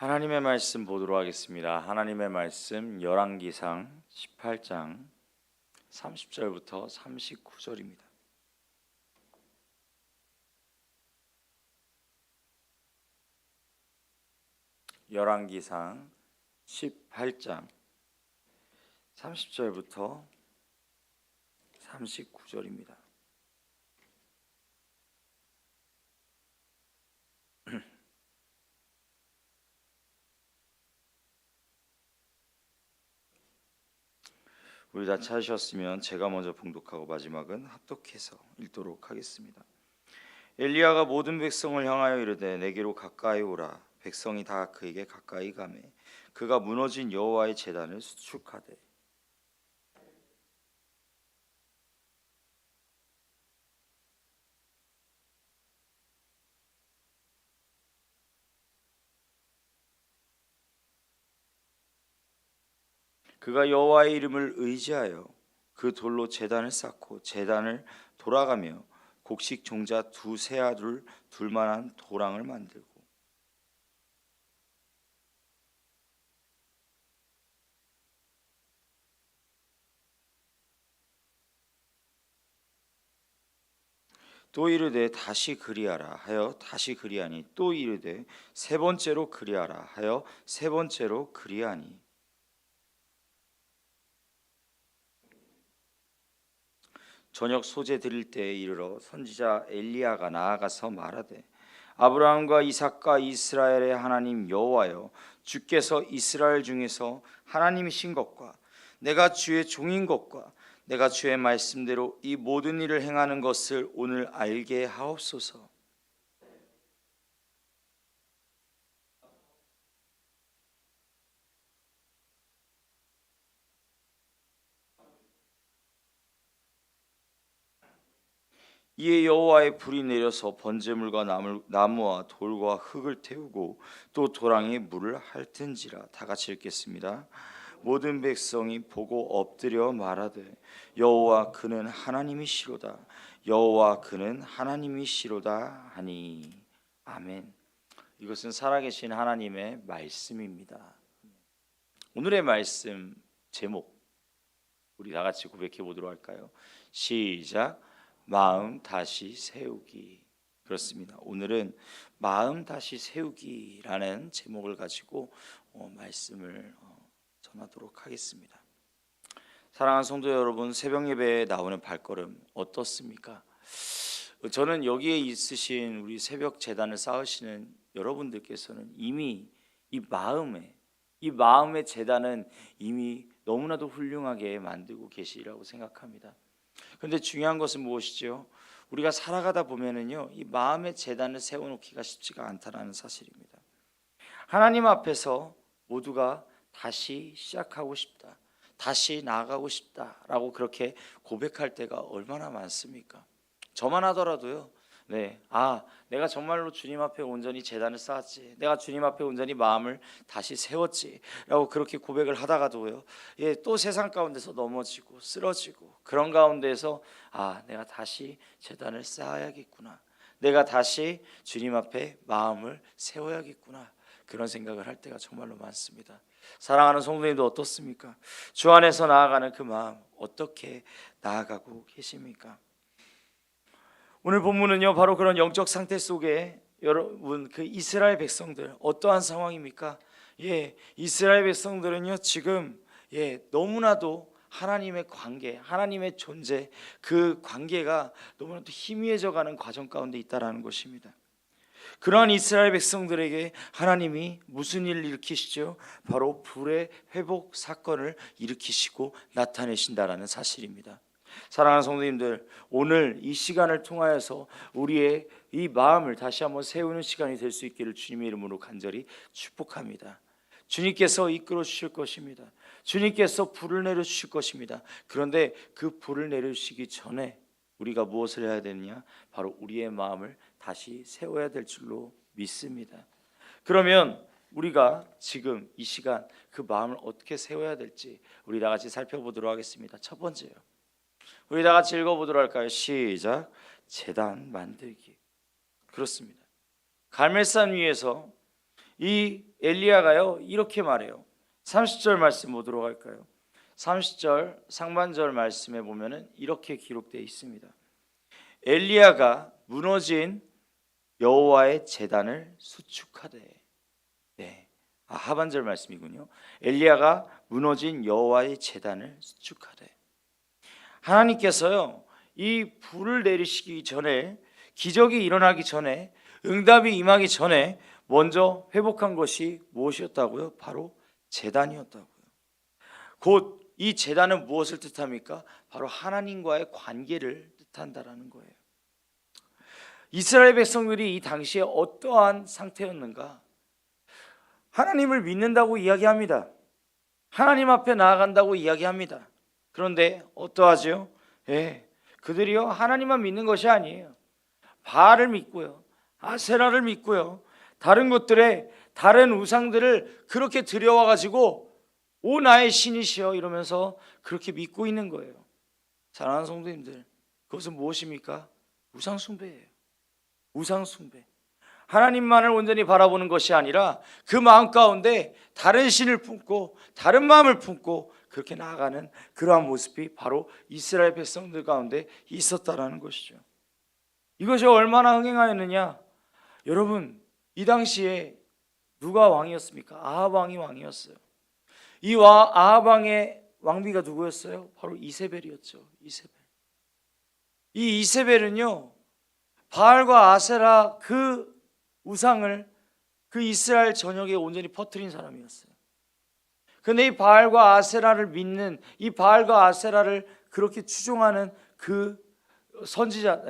하나님의 말씀 보도록 하겠습니다. 하나님의 말씀 열왕기상 18장 30절부터 39절입니다. 열왕기상 18장 30절부터 39절입니다. 우리 다 찾으셨으면 제가 먼저 봉독하고 마지막은 합독해서 읽도록 하겠습니다. 엘리야가 모든 백성을 향하여 이르되 내게로 가까이 오라. 백성이 다 그에게 가까이 가매 그가 무너진 여호와의 제단을 수축하되 그가 여호와의 이름을 의지하여 그 돌로 제단을 쌓고 제단을 돌아가며 곡식 종자 두세 알을 둘만한 도랑을 만들고 또 이르되 다시 그리하라 하여 다시 그리하니 또 이르되 세 번째로 그리하라 하여 세 번째로 그리하니 저녁 소재 드릴 때에 이르러 선지자 엘리야가 나아가서 말하되 아브라함과 이삭과 이스라엘의 하나님 여호와여 주께서 이스라엘 중에서 하나님이신 것과 내가 주의 종인 것과 내가 주의 말씀대로 이 모든 일을 행하는 것을 오늘 알게 하옵소서. 이에 여호와의 불이 내려서 번제물과 나무와 돌과 흙을 태우고 또 도랑에 물을 핥은지라. 다 같이 읽겠습니다. 모든 백성이 보고 엎드려 말하되 여호와 그는 하나님이시로다. 여호와 그는 하나님이시로다 하니. 아멘. 이것은 살아계신 하나님의 말씀입니다. 오늘의 말씀 제목 우리 다 같이 고백해 보도록 할까요? 시작. 마음 다시 세우기. 그렇습니다. 오늘은 마음 다시 세우기라는 제목을 가지고 말씀을 전하도록 하겠습니다. 사랑하는 성도 여러분, 새벽 예배에 나오는 발걸음 어떻습니까? 저는 여기에 있으신 우리 새벽 제단을 쌓으시는 여러분들께서는 이미 이 마음의 제단은 이미 너무나도 훌륭하게 만들고 계시리라고 생각합니다. 그런데 중요한 것은 무엇이죠? 우리가 살아가다 보면은요, 이 마음의 제단을 세워놓기가 쉽지가 않다는 사실입니다. 하나님 앞에서 모두가 다시 시작하고 싶다, 다시 나아가고 싶다라고 그렇게 고백할 때가 얼마나 많습니까? 저만 하더라도요. 내가 정말로 주님 앞에 온전히 제단을 쌓았지, 내가 주님 앞에 온전히 마음을 다시 세웠지라고 그렇게 고백을 하다가도요, 또 세상 가운데서 넘어지고 쓰러지고 그런 가운데서 내가 다시 제단을 쌓아야겠구나, 내가 다시 주님 앞에 마음을 세워야겠구나, 그런 생각을 할 때가 정말로 많습니다. 사랑하는 성도님도 어떻습니까? 주 안에서 나아가는 그 마음 어떻게 나아가고 계십니까? 오늘 본문은요, 바로 그런 영적 상태 속에 여러분 그 이스라엘 백성들 어떠한 상황입니까? 이스라엘 백성들은요 지금 너무나도 하나님의 관계, 하나님의 존재, 그 관계가 너무나도 희미해져가는 과정 가운데 있다라는 것입니다. 그러한 이스라엘 백성들에게 하나님이 무슨 일을 일으키시죠? 바로 불의 회복 사건을 일으키시고 나타내신다라는 사실입니다. 사랑하는 성도님들, 오늘 이 시간을 통하여서 우리의 이 마음을 다시 한번 세우는 시간이 될 수 있기를 주님의 이름으로 간절히 축복합니다. 주님께서 이끌어 주실 것입니다. 주님께서 불을 내려 주실 것입니다. 그런데 그 불을 내려주시기 전에 우리가 무엇을 해야 되느냐? 바로 우리의 마음을 다시 세워야 될 줄로 믿습니다. 그러면 우리가 지금 이 시간 그 마음을 어떻게 세워야 될지 우리 다 같이 살펴보도록 하겠습니다. 첫 번째요, 우리 다 같이 읽어보도록 할까요? 시작. 제단 만들기. 그렇습니다. 갈멜산 위에서 이 엘리야가요 이렇게 말해요. 30절 말씀 보도록 할까요? 30절 상반절 말씀에 보면은 이렇게 기록되어 있습니다. 엘리야가 무너진 여호와의 제단을 수축하되. 네. 하반절 말씀이군요. 엘리야가 무너진 여호와의 제단을 수축하되. 하나님께서요 이 불을 내리시기 전에, 기적이 일어나기 전에, 응답이 임하기 전에 먼저 회복한 것이 무엇이었다고요? 바로 제단이었다고요. 곧 이 제단은 무엇을 뜻합니까? 바로 하나님과의 관계를 뜻한다라는 거예요. 이스라엘 백성들이 이 당시에 어떠한 상태였는가? 하나님을 믿는다고 이야기합니다. 하나님 앞에 나아간다고 이야기합니다. 그런데 어떠하죠? 그들이요 하나님만 믿는 것이 아니에요. 바알을 믿고요, 아세라를 믿고요, 다른 것들의 다른 우상들을 그렇게 들여와 가지고 오 나의 신이시여 이러면서 그렇게 믿고 있는 거예요. 사랑하는 성도님들, 그것은 무엇입니까? 우상숭배예요. 우상숭배. 하나님만을 온전히 바라보는 것이 아니라 그 마음 가운데 다른 신을 품고 다른 마음을 품고 그렇게 나아가는 그러한 모습이 바로 이스라엘 백성들 가운데 있었다라는 것이죠. 이것이 얼마나 흥행하였느냐? 여러분, 이 당시에 누가 왕이었습니까? 아합 왕이 왕이었어요. 이 아합 왕의 왕비가 누구였어요? 바로 이세벨이었죠. 이세벨. 이 이세벨은요 바알과 아세라 그 우상을 그 이스라엘 전역에 온전히 퍼뜨린 사람이었어요. 근데 이 바알과 아세라를 믿는, 이 바알과 아세라를 그렇게 추종하는 그 선지자,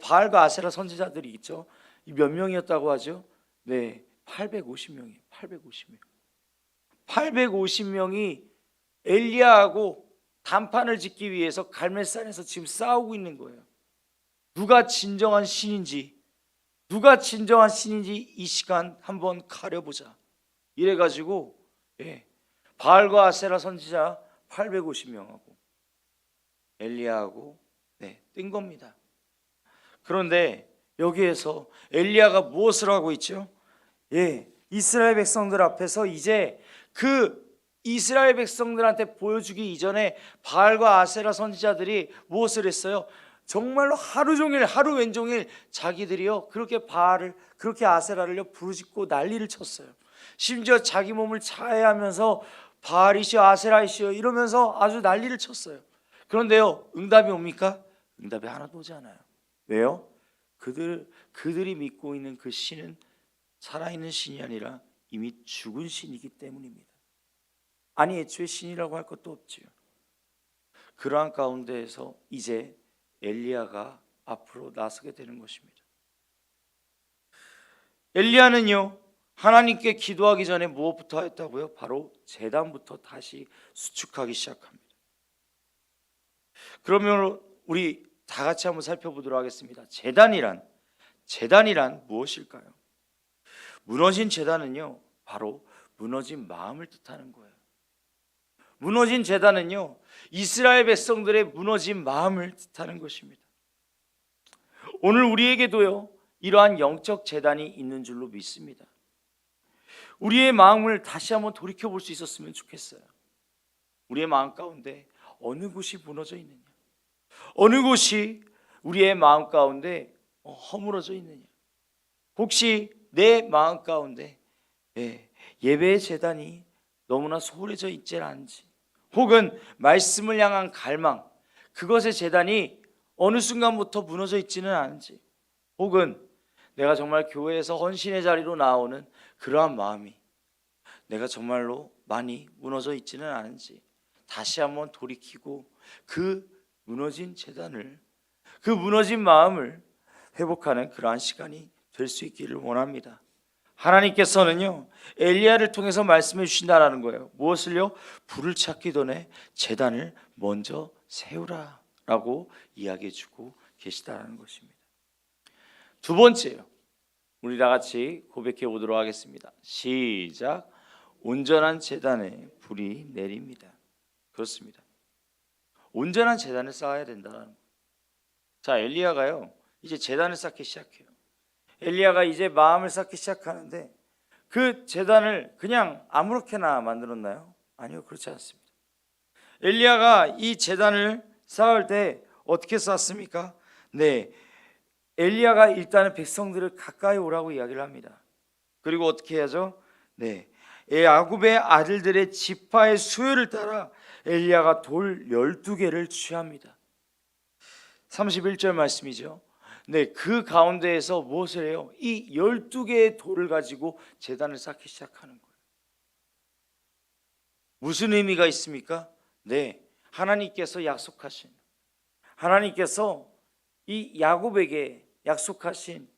바알과 아세라 선지자들이 있죠. 몇 명이었다고 하죠? 네, 850명이에요. 850명. 850명이 엘리야하고 단판을 짓기 위해서 갈멜산에서 지금 싸우고 있는 거예요. 누가 진정한 신인지, 누가 진정한 신인지 이 시간 한번 가려보자. 이래가지고 바알과 아세라 선지자 850명하고 엘리야하고 뜬 겁니다. 그런데 여기에서 엘리야가 무엇을 하고 있죠? 이스라엘 백성들 앞에서 이제 그 이스라엘 백성들한테 보여주기 이전에 바알과 아세라 선지자들이 무엇을 했어요? 정말로 하루 종일, 하루 왼종일 자기들이요 그렇게 바알을, 그렇게 아세라를요 부르짖고 난리를 쳤어요. 심지어 자기 몸을 자해하면서 바알이시여 아세라이시여 이러면서 아주 난리를 쳤어요. 그런데요 응답이 옵니까? 응답이 하나도 오지 않아요. 왜요? 그들이 믿고 있는 그 신은 살아있는 신이 아니라 이미 죽은 신이기 때문입니다. 아니 애초에 신이라고 할 것도 없지요. 그러한 가운데에서 이제 엘리야가 앞으로 나서게 되는 것입니다. 엘리야는요 하나님께 기도하기 전에 무엇부터 했다고요? 바로 제단부터 다시 수축하기 시작합니다. 그러면 우리 다 같이 한번 살펴보도록 하겠습니다. 제단이란 무엇일까요? 무너진 제단은요 바로 무너진 마음을 뜻하는 거예요. 무너진 제단은요 이스라엘 백성들의 무너진 마음을 뜻하는 것입니다. 오늘 우리에게도요 이러한 영적 제단이 있는 줄로 믿습니다. 우리의 마음을 다시 한번 돌이켜볼 수 있었으면 좋겠어요. 우리의 마음 가운데 어느 곳이 무너져 있느냐, 어느 곳이 우리의 마음 가운데 허물어져 있느냐, 혹시 내 마음 가운데 예배의 제단이 너무나 소홀해져 있지 않은지, 혹은 말씀을 향한 갈망, 그것의 제단이 어느 순간부터 무너져 있지는 않은지, 혹은 내가 정말 교회에서 헌신의 자리로 나오는 그러한 마음이 내가 정말로 많이 무너져 있지는 않은지 다시 한번 돌이키고 그 무너진 제단을, 그 무너진 마음을 회복하는 그러한 시간이 될 수 있기를 원합니다. 하나님께서는요 엘리야를 통해서 말씀해 주신다라는 거예요. 무엇을요? 불을 찾기 전에 제단을 먼저 세우라 라고 이야기해 주고 계시다는 것입니다. 두 번째요, 우리 다 같이 고백해 보도록 하겠습니다. 시작. 온전한 제단에 불이 내립니다. 그렇습니다. 온전한 제단을 쌓아야 된다는 거예요. 자, 엘리야가요 이제 제단을 쌓기 시작해요. 엘리야가 이제 마음을 쌓기 시작하는데 그 제단을 그냥 아무렇게나 만들었나요? 아니요, 그렇지 않습니다. 엘리야가 이 제단을 쌓을 때 어떻게 쌓습니까? 네, 엘리야가 일단은 백성들을 가까이 오라고 이야기를 합니다. 그리고 어떻게 해야죠? 네, 야곱의 아들들의 지파의 수요를 따라 엘리야가 돌 12개를 취합니다. 31절 말씀이죠. 네, 그 가운데에서 무엇을 해요? 이 12개의 돌을 가지고 제단을 쌓기 시작하는 거예요. 무슨 의미가 있습니까? 네, 하나님께서 약속하신, 하나님께서 이 야곱에게 약속하신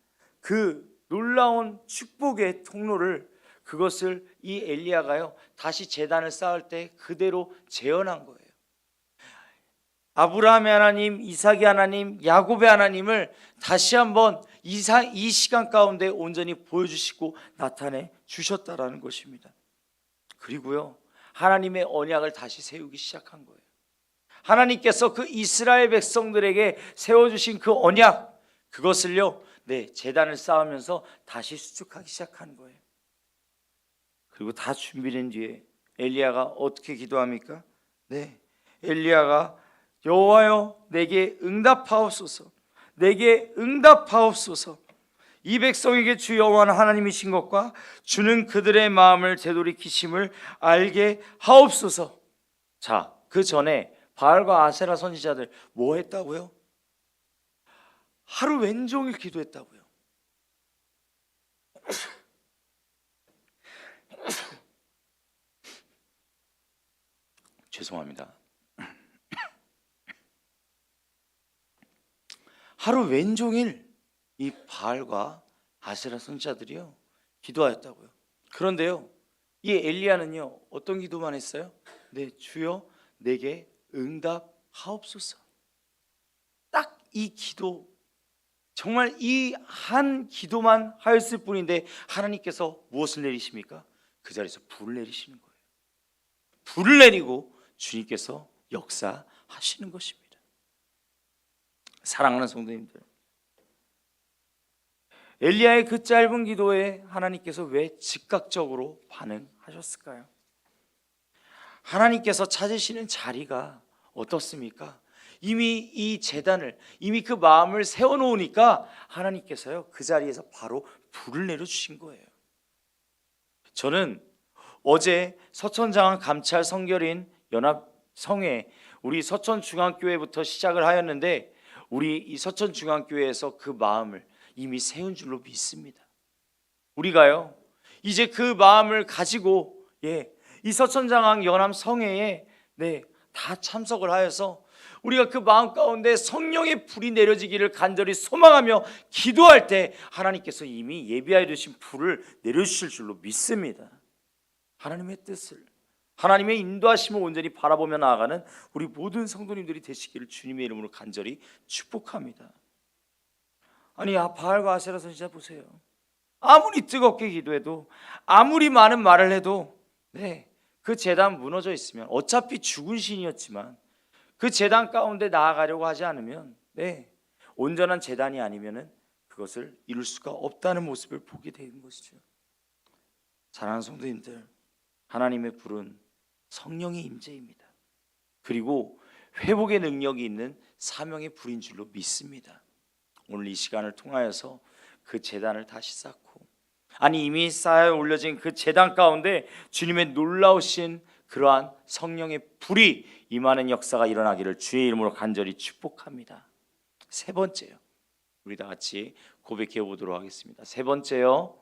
그 놀라운 축복의 통로를, 그것을 이 엘리야가요 다시 제단을 쌓을 때 그대로 재현한 거예요. 아브라함의 하나님, 이삭의 하나님, 야곱의 하나님을 다시 한번 이 시간 가운데 온전히 보여주시고 나타내 주셨다라는 것입니다. 그리고요, 하나님의 언약을 다시 세우기 시작한 거예요. 하나님께서 그 이스라엘 백성들에게 세워주신 그 언약, 그것을요, 네, 제단을 쌓으면서 다시 수축하기 시작한 거예요. 그리고 다 준비된 뒤에 엘리야가 어떻게 기도합니까? 네, 엘리야가 여호와여 내게 응답하옵소서, 내게 응답하옵소서. 이 백성에게 주 여호와는 하나님이신 것과 주는 그들의 마음을 되돌이키심을 알게 하옵소서. 자, 그 전에 바알과 아세라 선지자들 뭐 했다고요? 하루 왼종일 기도했다고요. 죄송합니다. 하루 왼종일 이 바알과 아세라 선지자들이요 기도하였다고요. 그런데요, 이 엘리야는요 어떤 기도만 했어요? 네, 주여 내게 응답하옵소서. 딱 이 기도, 정말 이 한 기도만 하였을 뿐인데 하나님께서 무엇을 내리십니까? 그 자리에서 불을 내리시는 거예요. 불을 내리고 주님께서 역사하시는 것입니다. 사랑하는 성도님들, 엘리야의 그 짧은 기도에 하나님께서 왜 즉각적으로 반응하셨을까요? 하나님께서 찾으시는 자리가 어떻습니까? 이미 이 제단을, 이미 그 마음을 세워놓으니까 하나님께서요 그 자리에서 바로 불을 내려주신 거예요. 저는 어제 서천장안 감찰 성결인 연합성회, 우리 서천중앙교회부터 시작을 하였는데, 우리 이 서천중앙교회에서 그 마음을 이미 세운 줄로 믿습니다. 우리가요 이제 그 마음을 가지고 이 서천장안 연합성회에 다 참석을 하여서 우리가 그 마음 가운데 성령의 불이 내려지기를 간절히 소망하며 기도할 때 하나님께서 이미 예비하여 두신 불을 내려주실 줄로 믿습니다. 하나님의 뜻을, 하나님의 인도하심을 온전히 바라보며 나아가는 우리 모든 성도님들이 되시기를 주님의 이름으로 간절히 축복합니다. 아니, 바알과 아세라 선지자 보세요. 아무리 뜨겁게 기도해도, 아무리 많은 말을 해도 그 제단 무너져 있으면, 어차피 죽은 신이었지만 그 제단 가운데 나아가려고 하지 않으면 온전한 제단이 아니면 그것을 이룰 수가 없다는 모습을 보게 되는 것이죠. 사랑하는 성도님들, 하나님의 불은 성령의 임재입니다. 그리고 회복의 능력이 있는 사명의 불인 줄로 믿습니다. 오늘 이 시간을 통하여서 그 제단을 다시 쌓고, 아니 이미 쌓여 올려진 그 제단 가운데 주님의 놀라우신 그러한 성령의 불이 임하는 역사가 일어나기를 주의 이름으로 간절히 축복합니다. 세 번째요, 우리 다 같이 고백해 보도록 하겠습니다. 세 번째요,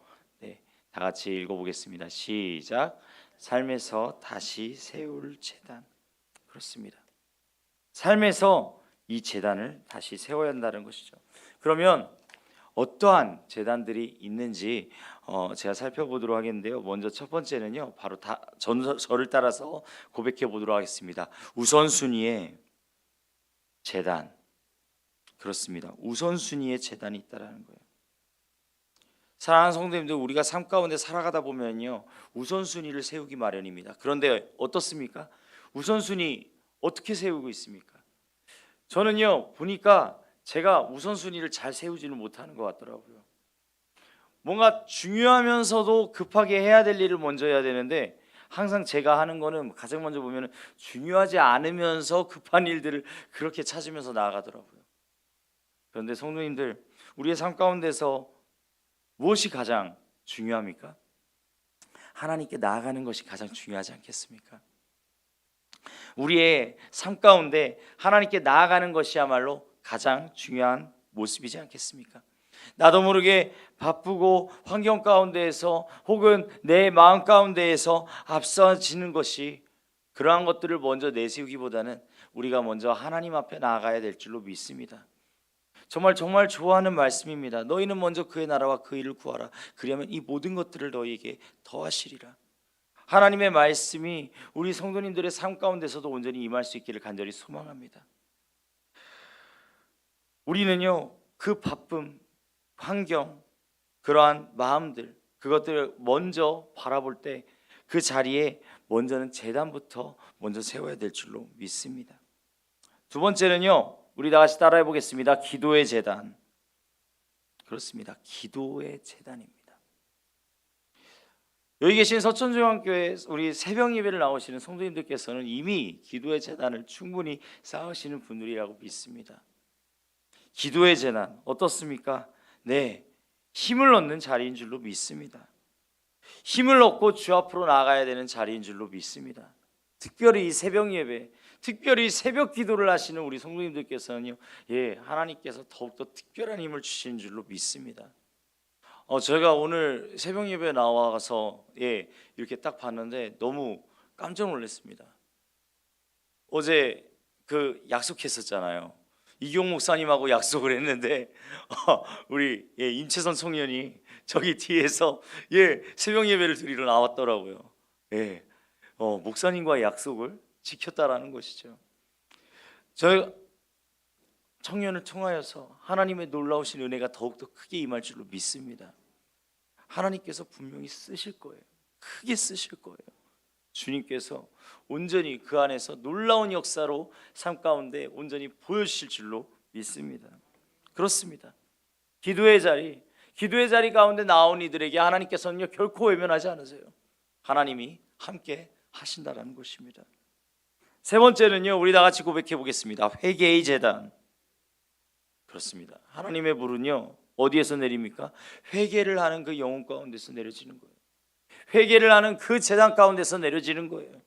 다 같이 읽어보겠습니다. 시작. 삶에서 다시 세울 제단. 그렇습니다. 삶에서 이 제단을 다시 세워야 한다는 것이죠. 그러면 어떠한 제단들이 있는지 제가 살펴보도록 하겠는데요. 먼저 첫 번째는요, 바로 저를 따라서 고백해 보도록 하겠습니다. 우선순위의 제단. 그렇습니다. 우선순위의 제단이 있다라는 거예요. 사랑하는 성도님들, 우리가 삶 가운데 살아가다 보면요 우선순위를 세우기 마련입니다. 그런데 어떻습니까? 우선순위 어떻게 세우고 있습니까? 저는요 보니까 제가 우선순위를 잘 세우지는 못하는 것 같더라고요. 뭔가 중요하면서도 급하게 해야 될 일을 먼저 해야 되는데, 항상 제가 하는 거는 가장 먼저 보면 중요하지 않으면서 급한 일들을 그렇게 찾으면서 나아가더라고요. 그런데 성도님들, 우리의 삶 가운데서 무엇이 가장 중요합니까? 하나님께 나아가는 것이 가장 중요하지 않겠습니까? 우리의 삶 가운데 하나님께 나아가는 것이야말로 가장 중요한 모습이지 않겠습니까? 나도 모르게 바쁘고 환경 가운데에서 혹은 내 마음 가운데에서 앞서지는 것이, 그러한 것들을 먼저 내세우기보다는 우리가 먼저 하나님 앞에 나아가야 될 줄로 믿습니다. 정말 정말 좋아하는 말씀입니다. 너희는 먼저 그의 나라와 그 일을 구하라. 그리하면 이 모든 것들을 너희에게 더하시리라. 하나님의 말씀이 우리 성도님들의 삶 가운데서도 온전히 임할 수 있기를 간절히 소망합니다. 우리는요, 그 바쁨, 환경, 그러한 마음들, 그것들을 먼저 바라볼 때 그 자리에 먼저는 제단부터 먼저 세워야 될 줄로 믿습니다. 두 번째는요, 우리 다 같이 따라해 보겠습니다. 기도의 제단. 그렇습니다. 기도의 제단입니다. 여기 계신 서천중앙교회 우리 새벽 예배를 나오시는 성도님들께서는 이미 기도의 제단을 충분히 쌓으시는 분들이라고 믿습니다. 기도의 제단 어떻습니까? 네, 힘을 얻는 자리인 줄로 믿습니다. 힘을 얻고 주 앞으로 나아가야 되는 자리인 줄로 믿습니다. 특별히 이 새벽 예배, 특별히 새벽 기도를 하시는 우리 성도님들께서는요, 하나님께서 더욱더 특별한 힘을 주시는 줄로 믿습니다. 제가 오늘 새벽 예배 나와서 이렇게 딱 봤는데 너무 깜짝 놀랐습니다. 어제 그 약속했었잖아요. 이경 목사님하고 약속을 했는데 우리 임채선 청년이 저기 뒤에서 새벽 예배를 드리러 나왔더라고요. 목사님과의 약속을 지켰다라는 것이죠. 저 청년을 통하여서 하나님의 놀라우신 은혜가 더욱더 크게 임할 줄로 믿습니다. 하나님께서 분명히 쓰실 거예요. 크게 쓰실 거예요. 주님께서 온전히 그 안에서 놀라운 역사로 삶 가운데 온전히 보여주실 줄로 믿습니다. 그렇습니다. 기도의 자리 가운데 나온 이들에게 하나님께서는요, 결코 외면하지 않으세요. 하나님이 함께 하신다라는 것입니다. 세 번째는요, 우리 다 같이 고백해 보겠습니다. 회개의 제단. 그렇습니다. 하나님의 불은요, 어디에서 내립니까? 회개를 하는 그 영혼 가운데서 내려지는 거예요. 회개를 하는 그 제단 가운데서 내려지는 거예요.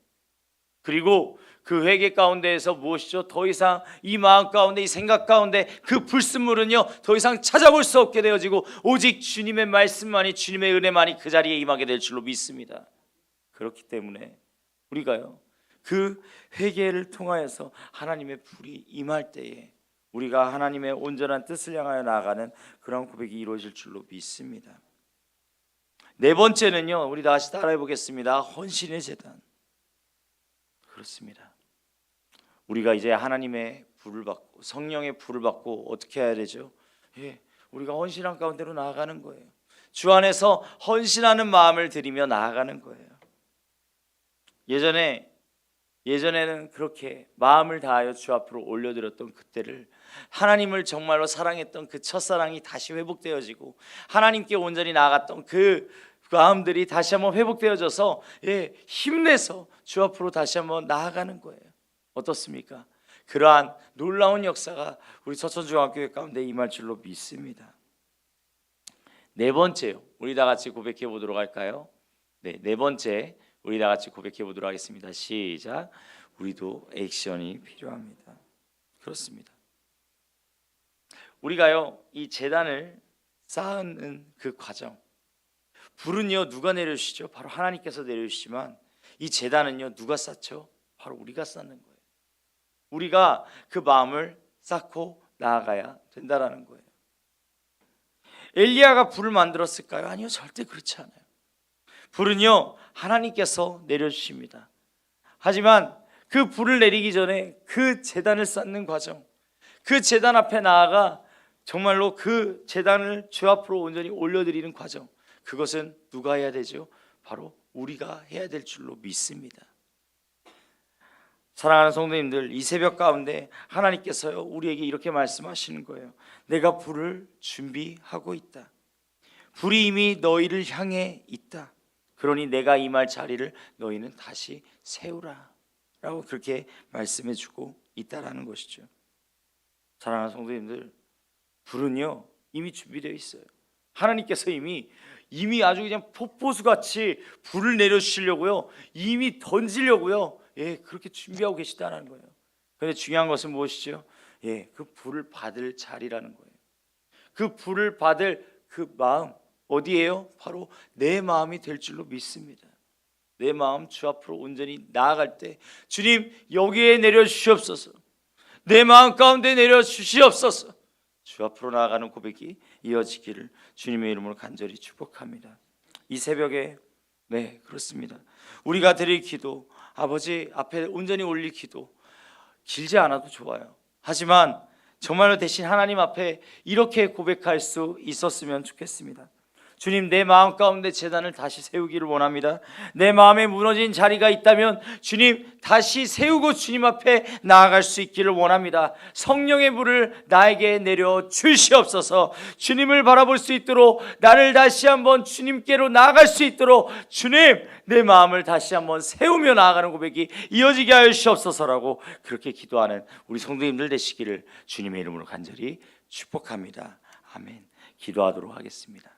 그리고 그 회개 가운데에서 무엇이죠? 더 이상 이 마음 가운데, 이 생각 가운데 그 불순물은요, 더 이상 찾아볼 수 없게 되어지고 오직 주님의 말씀만이, 주님의 은혜만이 그 자리에 임하게 될 줄로 믿습니다. 그렇기 때문에 우리가요, 그 회개를 통하여서 하나님의 불이 임할 때에 우리가 하나님의 온전한 뜻을 향하여 나아가는 그런 고백이 이루어질 줄로 믿습니다. 네 번째는요, 우리 다시 따라해 보겠습니다. 헌신의 제단. 그렇습니다. 우리가 이제 하나님의 불을 받고 성령의 불을 받고 어떻게 해야 되죠? 우리가 헌신한 가운데로 나아가는 거예요. 주 안에서 헌신하는 마음을 들이며 나아가는 거예요. 예전에는 그렇게 마음을 다하여 주 앞으로 올려드렸던 그때를, 하나님을 정말로 사랑했던 그 첫사랑이 다시 회복되어지고 하나님께 온전히 나아갔던 그 마음들이 다시 한번 회복되어져서 힘내서 주 앞으로 다시 한번 나아가는 거예요. 어떻습니까? 그러한 놀라운 역사가 우리 서천중앙교회 가운데 임할 줄로 믿습니다. 네 번째요, 우리 다 같이 고백해 보도록 할까요? 네 번째, 우리 다 같이 고백해 보도록 하겠습니다. 시작. 우리도 액션이 필요합니다. 그렇습니다. 우리가요, 이 제단을 쌓는 그 과정, 불은요, 누가 내려주시죠? 바로 하나님께서 내려주시지만 이 제단은요, 누가 쌓죠? 바로 우리가 쌓는 거예요. 우리가 그 마음을 쌓고 나아가야 된다라는 거예요. 엘리야가 불을 만들었을까요? 아니요, 절대 그렇지 않아요. 불은요, 하나님께서 내려주십니다. 하지만 그 불을 내리기 전에 그 제단을 쌓는 과정, 그 제단 앞에 나아가 정말로 그 제단을 주 앞으로 온전히 올려드리는 과정, 그것은 누가 해야 되죠? 바로 우리가 해야 될 줄로 믿습니다. 사랑하는 성도님들, 이 새벽 가운데 하나님께서요, 우리에게 이렇게 말씀하시는 거예요. 내가 불을 준비하고 있다. 불이 이미 너희를 향해 있다. 그러니 내가 임할 자리를 너희는 다시 세우라 라고 그렇게 말씀해 주고 있다라는 것이죠. 사랑하는 성도님들, 불은요 이미 준비되어 있어요. 하나님께서 이미 아주 그냥 폭포수같이 불을 내려주시려고요, 이미 던지려고요, 그렇게 준비하고 계시다는 거예요. 그런데 중요한 것은 무엇이죠? 그 불을 받을 자리라는 거예요. 그 불을 받을 그 마음 어디예요? 바로 내 마음이 될 줄로 믿습니다. 내 마음 주 앞으로 온전히 나아갈 때 주님 여기에 내려주시옵소서, 내 마음 가운데 내려주시옵소서, 주 앞으로 나아가는 고백이 이어지기를 주님의 이름으로 간절히 축복합니다. 이 새벽에 그렇습니다. 우리가 드릴 기도, 아버지 앞에 온전히 올릴 기도 길지 않아도 좋아요. 하지만 정말로 대신 하나님 앞에 이렇게 고백할 수 있었으면 좋겠습니다. 주님, 내 마음 가운데 제단을 다시 세우기를 원합니다. 내 마음에 무너진 자리가 있다면 주님 다시 세우고 주님 앞에 나아갈 수 있기를 원합니다. 성령의 불을 나에게 내려 주시옵소서. 주님을 바라볼 수 있도록, 나를 다시 한번 주님께로 나아갈 수 있도록 주님 내 마음을 다시 한번 세우며 나아가는 고백이 이어지게 하여 주시옵소서라고 그렇게 기도하는 우리 성도님들 되시기를 주님의 이름으로 간절히 축복합니다. 아멘. 기도하도록 하겠습니다.